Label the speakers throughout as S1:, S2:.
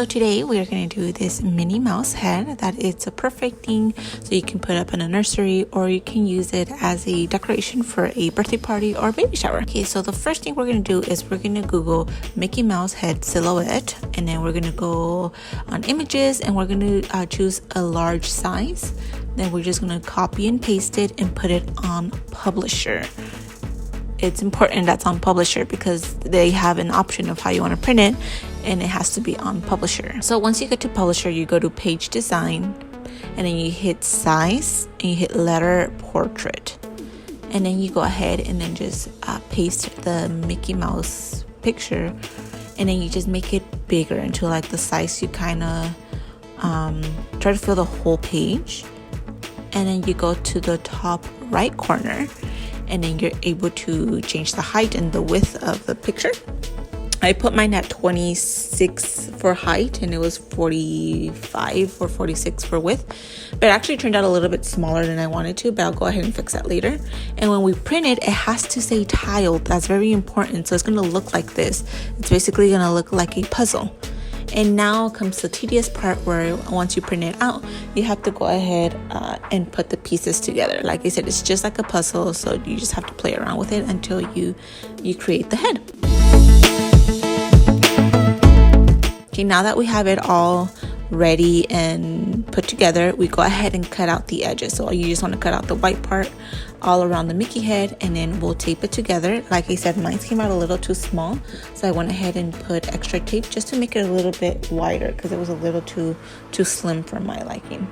S1: So today we are going to do this Minnie Mouse head that it's a perfect thing so you can put up in a nursery, or you can use it as a decoration for a birthday party or baby shower. Okay, so the first thing we're going to do is we're going to Google Mickey Mouse head silhouette, and then we're going to go on images and we're going to choose a large size. Then we're just going to copy and paste it and put it on Publisher. It's important that's on Publisher because they have an option of how you want to print it, and it has to be on Publisher. So once you get to Publisher, you go to page design, and then you hit size and you hit letter portrait, and then you go ahead and then just paste the Mickey Mouse picture, and then you just make it bigger into like the size you kind of try to fill the whole page. And then you go to the top right corner, and then you're able to change the height and the width of the picture. I put mine at 26 for height, and it was 45 or 46 for width, but it actually turned out a little bit smaller than I wanted to, but I'll go ahead and fix that later. And when we print it, it has to say tiled. That's very important. So it's going to look like this. It's basically going to look like a puzzle. And now comes the tedious part, where once you print it out, you have to go ahead and put the pieces together. Like I said, it's just like a puzzle, so you just have to play around with it until you create the head. Okay, now that we have it all ready and put together, we go ahead and cut out the edges. So you just want to cut out the white part all around the Mickey head, and then we'll tape it together. Like I said, mine came out a little too small, so I went ahead and put extra tape just to make it a little bit wider because it was a little too slim for my liking.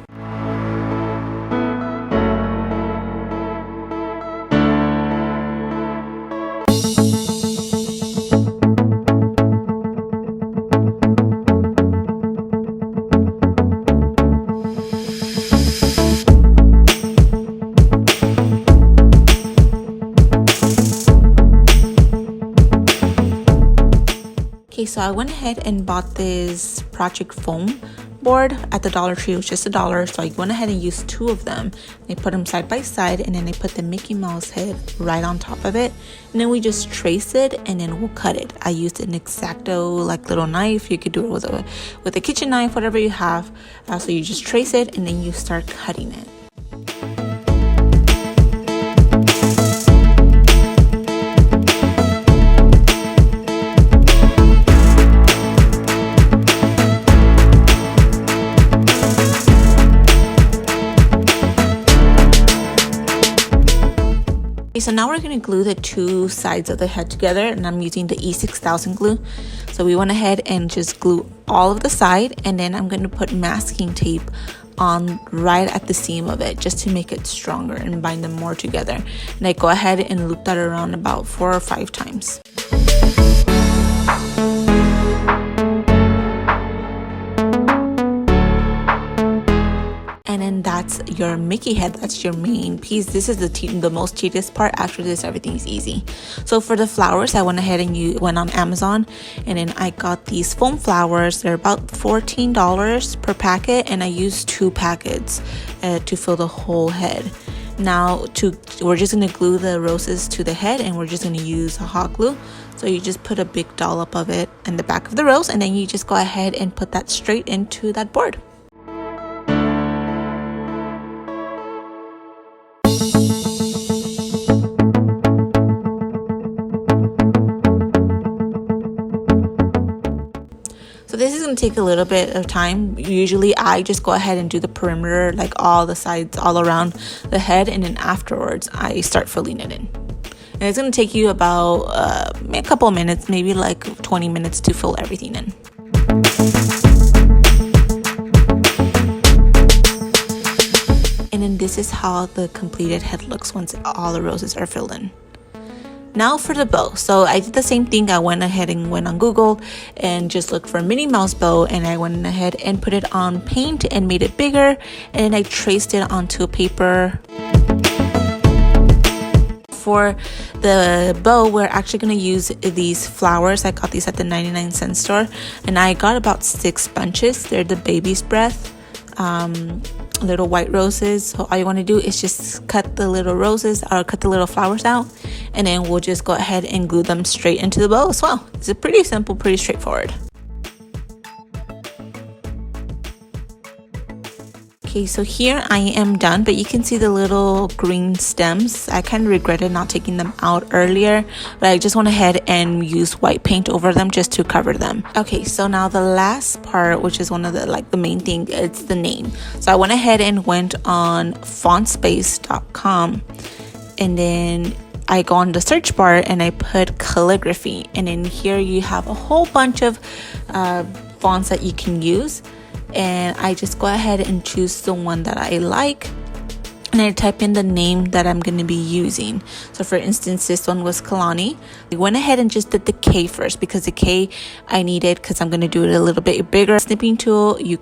S1: Okay, so I went ahead and bought this project foam board at the Dollar Tree. It was just $1, so I went ahead and used 2 of them. I put them side by side, and then I put the Mickey Mouse head right on top of it, and then we just trace it and then we'll cut it. I used an X-Acto like little knife. You could do it with a kitchen knife, whatever you have. So you just trace it and then you start cutting it. So now we're going to glue the 2 sides of the head together, and I'm using the E6000 glue. So we went ahead and just glue all of the side, and then I'm going to put masking tape on right at the seam of it just to make it stronger and bind them more together. And I go ahead and loop that around about 4 or 5 times. And then that's your Mickey head. That's your main piece. This is the most tedious part. After this, everything's easy. So for the flowers, I went ahead and went on Amazon, and then I got these foam flowers. They're about $14 per packet, and I used 2 packets to fill the whole head. Now we're just going to glue the roses to the head, and we're just going to use hot glue. So you just put a big dollop of it in the back of the rose, and then you just go ahead and put that straight into that board. So this is going to take a little bit of time. Usually I just go ahead and do the perimeter, like all the sides all around the head, and then afterwards I start filling it in. And it's going to take you about a couple of minutes, maybe like 20 minutes to fill everything in. And then this is how the completed head looks once all the roses are filled in. Now for the bow. So I did the same thing. I went ahead and went on Google and just looked for a Minnie Mouse bow, and I went ahead and put it on paint and made it bigger, and then I traced it onto a paper. For the bow, we're actually going to use these flowers. I got these at the 99-cent store, and I got about 6 bunches. They're the baby's breath little white roses. So all you want to do is just cut the little roses, or cut the little flowers out, and then we'll just go ahead and glue them straight into the bow as well. It's a pretty simple, pretty straightforward. Okay, so here I am done, but you can see the little green stems. I kind of regretted not taking them out earlier, but I just went ahead and used white paint over them just to cover them. Okay, so now the last part, which is one of the main thing, it's the name. So I went ahead and went on fontspace.com, and then I go on the search bar and I put calligraphy, and in here you have a whole bunch of fonts that you can use. And I just go ahead and choose the one that I like, and I type in the name that I'm going to be using. So for instance, this one was Kalani. I went ahead and just did the K first because the K I needed because I'm going to do it a little bit bigger. Snipping tool, you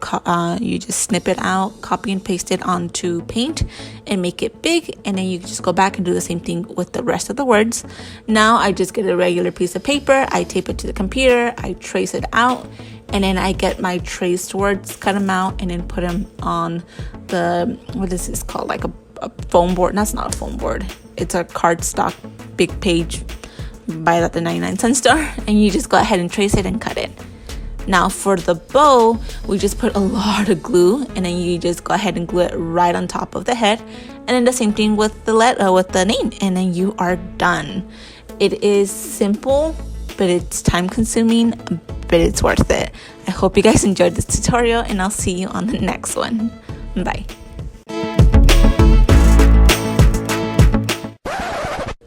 S1: just snip it out, copy and paste it onto paint and make it big, and then you just go back and do the same thing with the rest of the words. Now I just get a regular piece of paper, I tape it to the computer, I trace it out, and then I get my traced words, cut them out, and then put them on the, what is this called? Like a foam board. That's not a foam board. It's a cardstock big page. Buy that at the 99-cent store. And you just go ahead and trace it and cut it. Now for the bow, we just put a lot of glue, and then you just go ahead and glue it right on top of the head. And then the same thing with the name, and then you are done. It is simple, but it's time consuming, but it's worth it. I hope you guys enjoyed this tutorial, and I'll see you on the next one. Bye.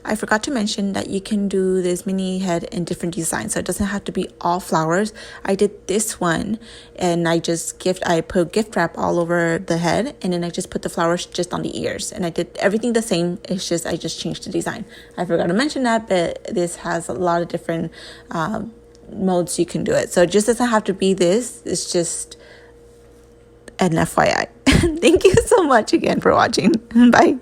S1: I forgot to mention that you can do this mini head in different designs, so it doesn't have to be all flowers. I did this one, and I put gift wrap all over the head, and then I just put the flowers just on the ears, and I did everything the same. It's just I just changed the design. I forgot to mention that, but this has a lot of different modes you can do it, so it just doesn't have to be this. It's just an FYI. Thank you so much again for watching. Bye.